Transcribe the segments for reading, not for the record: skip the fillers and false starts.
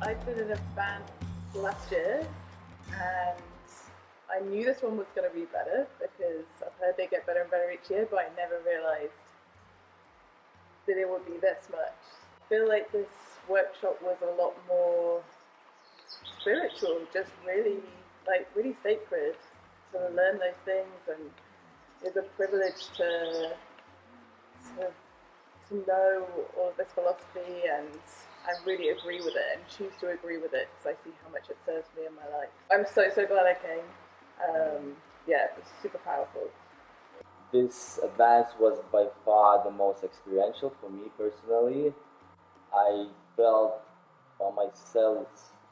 I'd been in a band last year and I knew this one was going to be better because I've heard they get better and better each year, but I never realised that it would be this much. I feel like this workshop was a lot more spiritual, just really sacred to learn those things, and it's a privilege to know all of this philosophy, and I really agree with it and choose to agree with it because I see how much it serves me in my life. I'm so glad I came. It was super powerful. This advance was by far the most experiential for me personally. I felt on my cells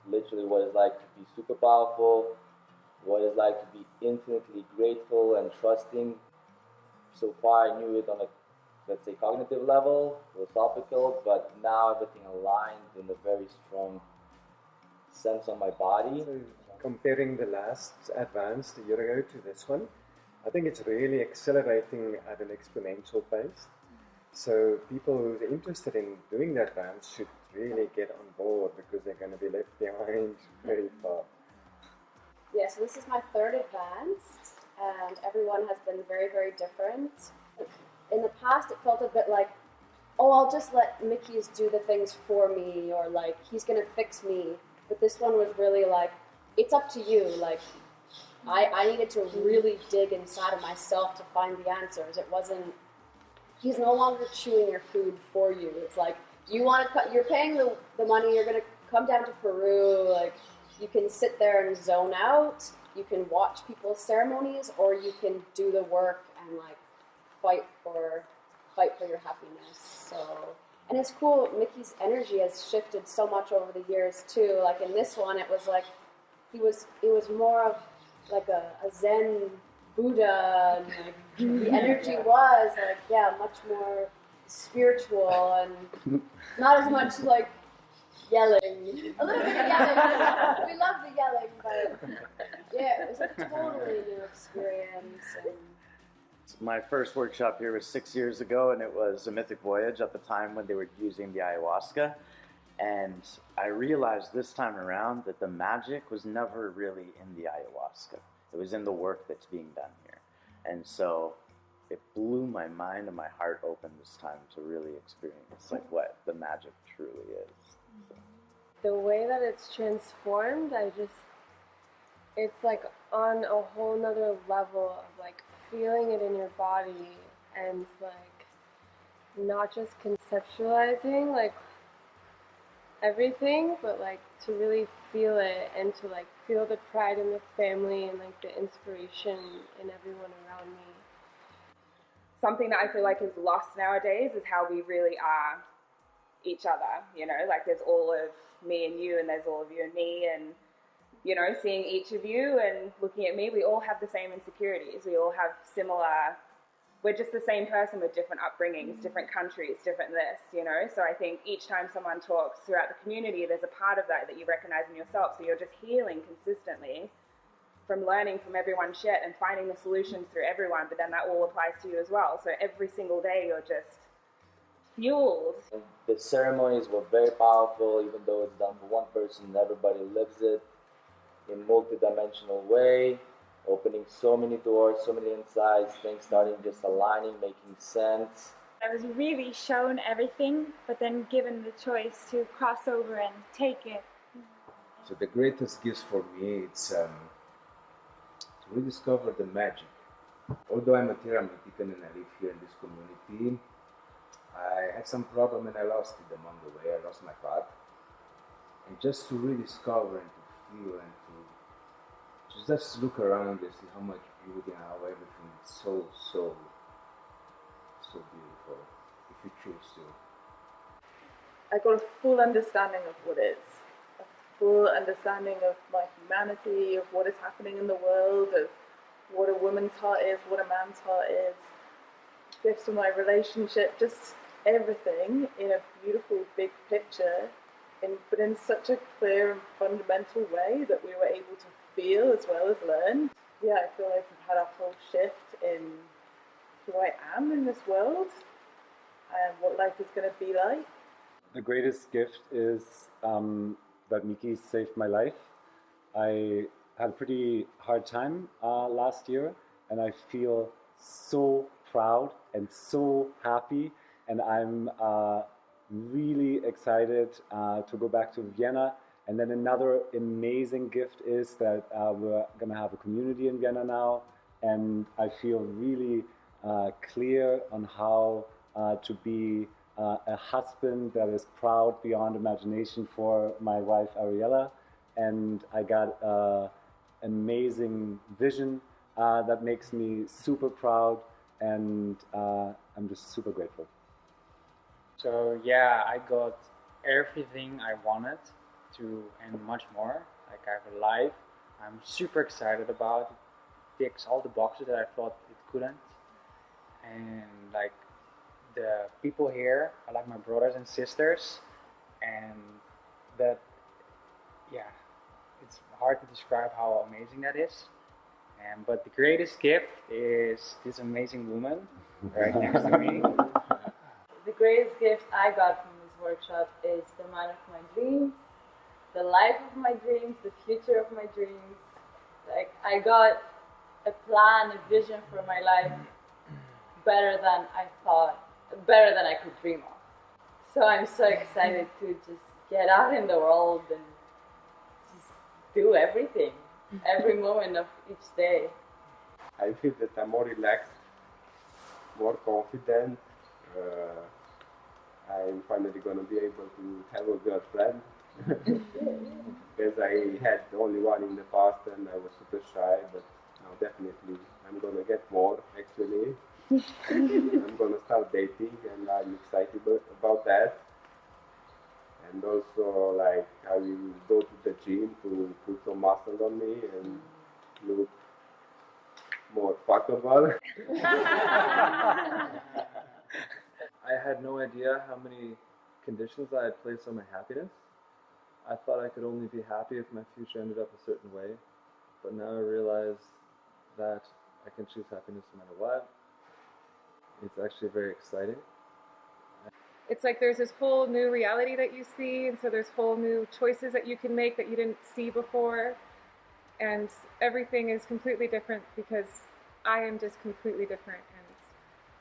literally what it's like to be super powerful, what it's like to be infinitely grateful and trusting. So far I knew it on a, let's say, cognitive level, philosophical, but now everything aligned in a very strong sense on my body. So comparing the last advance a year ago to this one, I think it's really accelerating at an exponential pace. So people who are interested in doing that advance should really get on board because they're going to be left behind very far. Yeah, so this is my third advance, and everyone has been very, very different. In the past, it felt a bit like, oh, I'll just let Mickey's do the things for me, or like, he's going to fix me. But this one was really like, it's up to you. Like, I needed to really dig inside of myself to find the answers. It wasn't, he's no longer chewing your food for you. It's like, you want to, you're paying the money, you're going to come down to Peru, like, you can sit there and zone out, you can watch people's ceremonies, or you can do the work and like fight for your happiness. So, and it's cool, Mickey's energy has shifted so much over the years too. Like in this one, it was like, it was more of like a Zen Buddha, and like the energy was like, yeah, much more spiritual and not as much like yelling. A little bit of yelling. We love the yelling, but yeah, it was a totally new experience. And my first workshop here was 6 years ago, and it was a mythic voyage at the time when they were using the ayahuasca. And I realized this time around that the magic was never really in the ayahuasca. It was in the work that's being done here. And so it blew my mind and my heart open this time to really experience like what the magic truly is. So. The way that it's transformed, it's like on a whole nother level of like feeling it in your body and like not just conceptualizing like everything, but like to really feel it and to like feel the pride in the family and like the inspiration in everyone around me. Something that I feel like is lost nowadays is how we really are each other, you know, like there's all of me and you and there's all of you and me, and you know, seeing each of you and looking at me, we all have the same insecurities, we all have similar, we're just the same person with different upbringings, different countries, different this, you know. So I think each time someone talks throughout the community, there's a part of that you recognize in yourself. So you're just healing consistently from learning from everyone's shit and finding the solutions through everyone, but then that all applies to you as well. So every single day you're just fueled. The ceremonies were very powerful, even though it's done for one person, everybody lives it in multi-dimensional way, opening so many doors, so many insights, things starting just aligning, making sense. I was really shown everything, but then given the choice to cross over and take it. So the greatest gift for me, it's to rediscover the magic. Although I'm a TierraMitican and I live here in this community, I had some problem and I lost it along the way. I lost my path. And just to rediscover and to feel and to just look around and see how much beauty and how everything is so beautiful, if you choose to. I got a full understanding of what is, a full understanding of my humanity, of what is happening in the world, of what a woman's heart is, what a man's heart is, gifts of my relationship, just everything in a beautiful big picture, but in such a clear and fundamental way that we were able to feel as well as learn. Yeah, I feel like we've had a whole shift in who I am in this world and what life is going to be like. The greatest gift is that Miki saved my life. I had a pretty hard time last year, and I feel so proud and so happy, and I'm really excited to go back to Vienna. And then another amazing gift is that we're going to have a community in Vienna now, and I feel really clear on how to be a husband that is proud beyond imagination for my wife Ariella. And I got an amazing vision that makes me super proud, and I'm just super grateful. So yeah, I got everything I wanted to and much more. Like I have a life I'm super excited about. It ticks all the boxes that I thought it couldn't. And like the people here are like my brothers and sisters, and that, yeah, it's hard to describe how amazing that is. But the greatest gift is this amazing woman right next to me. The greatest gift I got from this workshop is the man of my dreams, the life of my dreams, the future of my dreams. Like, I got a plan, a vision for my life better than I could dream of. So I'm so excited to just get out in the world and just do everything, every moment of each day. I feel that I'm more relaxed, more confident. I'm finally going to be able to have a girlfriend. Because I had only one in the past and I was super shy, but now definitely I'm going to get more actually. I'm going to start dating and I'm excited about that. And also, like, I will go to the gym to put some muscle on me and look more fuckable. I had no idea how many conditions I had placed on my happiness. I thought I could only be happy if my future ended up a certain way, but now I realize that I can choose happiness no matter what. It's actually very exciting. It's like there's this whole new reality that you see, and so there's whole new choices that you can make that you didn't see before, and everything is completely different because I am just completely different, and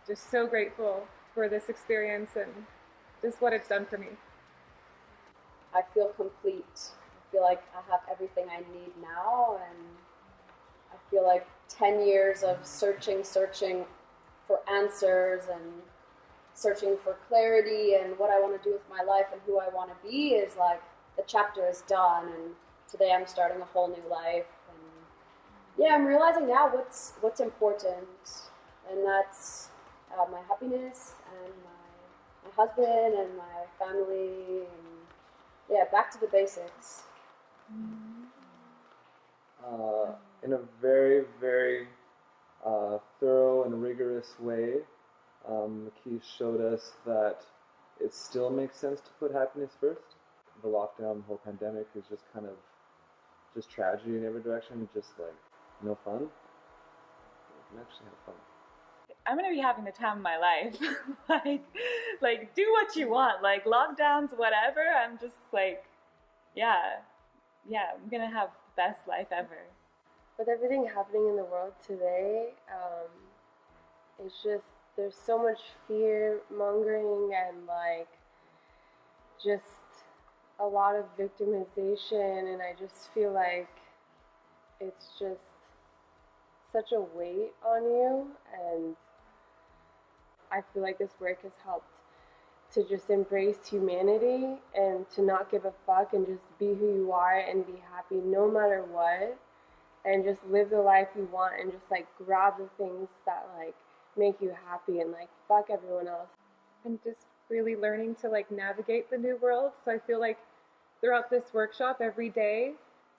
just so grateful for this experience and just what it's done for me. I feel complete. I feel like I have everything I need now, and I feel like 10 years of searching for answers and searching for clarity and what I want to do with my life and who I want to be is like the chapter is done, and today I'm starting a whole new life. And yeah, I'm realizing now what's important, and that's my happiness and my husband and my family, and yeah, back to the basics. In a very, very thorough and rigorous way, Keith showed us that it still makes sense to put happiness first. The lockdown, the whole pandemic is just kind of just tragedy in every direction, just like no fun. You can actually have fun. I'm gonna be having the time of my life. like do what you want. Like lockdowns, whatever. I'm just like, yeah, I'm gonna have the best life ever. With everything happening in the world today, it's just, there's so much fear mongering and like just a lot of victimization, and I just feel like it's just such a weight on you, and I feel like this work has helped to just embrace humanity and to not give a fuck and just be who you are and be happy no matter what, and just live the life you want and just like grab the things that like make you happy and like fuck everyone else. And just really learning to like navigate the new world. So I feel like throughout this workshop every day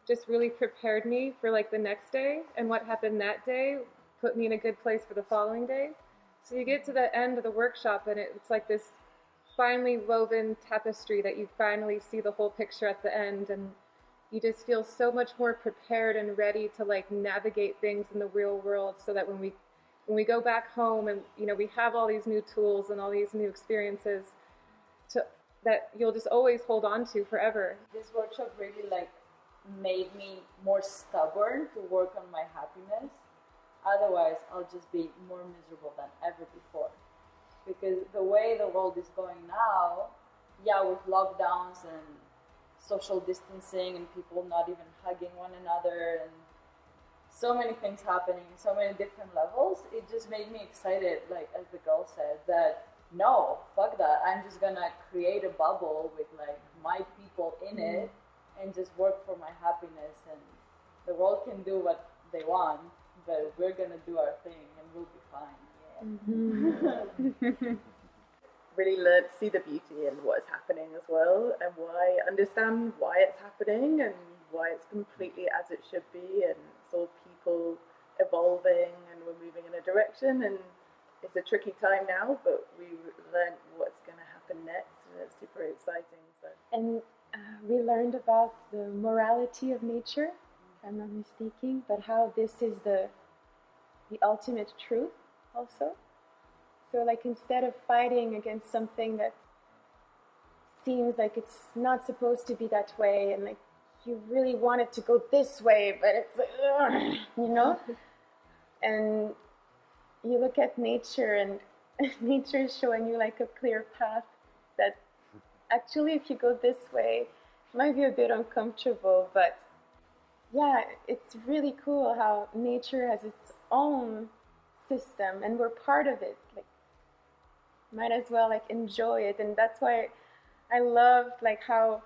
just really prepared me for like the next day, and what happened that day put me in a good place for the following day. So you get to the end of the workshop and it's like this finely woven tapestry that you finally see the whole picture at the end, and you just feel so much more prepared and ready to like navigate things in the real world, so that when we go back home and we have all these new tools and all these new experiences that you'll just always hold on to forever. This workshop really like made me more stubborn to work on my happiness. Otherwise, I'll just be more miserable than ever before. Because the way the world is going now, yeah, with lockdowns and social distancing and people not even hugging one another and so many things happening, so many different levels, it just made me excited, like as the girl said, that no, fuck that. I'm just gonna create a bubble with like my people in it and just work for my happiness, and the world can do what they want, but we're gonna do our thing and we'll be fine. Really learn to see the beauty in what is happening as well, and understand why it's happening and why it's completely as it should be, and it's all people evolving and we're moving in a direction, and it's a tricky time now, but we learned what's going to happen next, and it's super exciting. So. And we learned about the morality of nature, if I'm not mistaken, but how this is the ultimate truth also. So like instead of fighting against something that seems like it's not supposed to be that way, and like you really want it to go this way, but it's like, ugh, you know? And you look at nature, and nature is showing you like a clear path that actually if you go this way, it might be a bit uncomfortable, but yeah, it's really cool how nature has its own system and we're part of it. Like, might as well like enjoy it. And that's why I love like how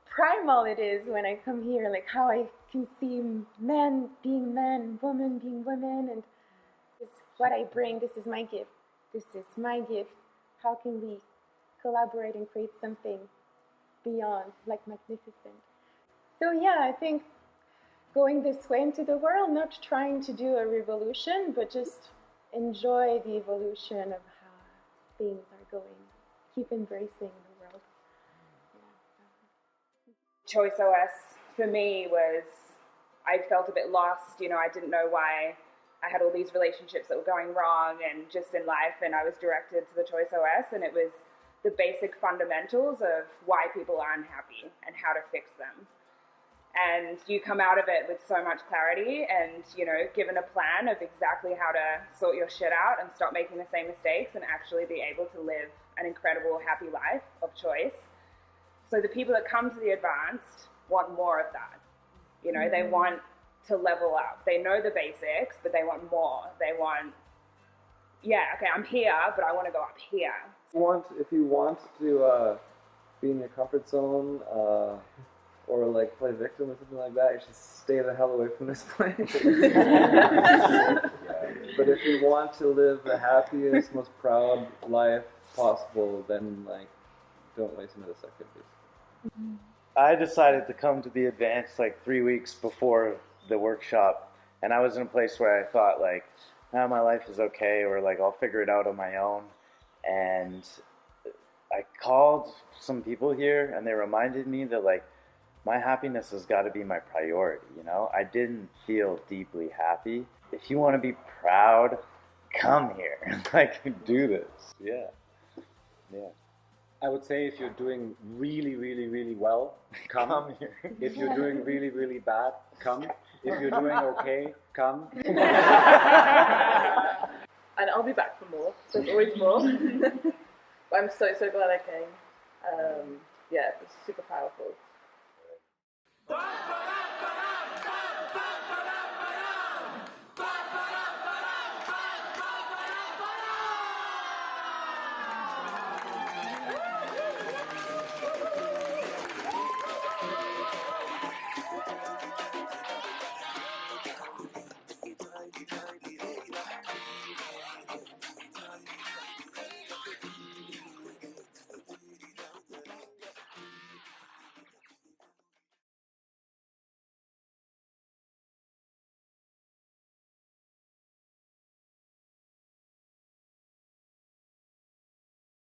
primal it is when I come here, like how I can see men being men, women being women, and this is what I bring, this is my gift, this is my gift. How can we collaborate and create something beyond, like magnificent? So yeah, I think going this way into the world, not trying to do a revolution, but just enjoy the evolution of how things are going. Keep embracing the world. Choice OS for me was, I felt a bit lost, you know, I didn't know why I had all these relationships that were going wrong and just in life, and I was directed to the Choice OS, and it was the basic fundamentals of why people are unhappy and how to fix them. And you come out of it with so much clarity and, you know, given a plan of exactly how to sort your shit out and stop making the same mistakes and actually be able to live an incredible, happy life of choice. So the people that come to the advanced want more of that. You know, they want to level up. They know the basics, but they want more. They want, yeah, okay, I'm here, but I want to go up here. If you want to be in your comfort zone, or like play victim or something like that, you should stay the hell away from this place. But if you want to live the happiest, most proud life possible, then like don't waste another second, please. I decided to come to the advance like 3 weeks before the workshop, and I was in a place where I thought like, nah, my life is okay, or like I'll figure it out on my own. And I called some people here, and they reminded me that like my happiness has got to be my priority, you know? I didn't feel deeply happy. If you want to be proud, come here. Like, do this. Yeah. Yeah. I would say if you're doing really, really, really well, come here. If you're doing really, really bad, come. If you're doing okay, come. And I'll be back for more. There's always more. But I'm so glad I came. Yeah, it was super powerful.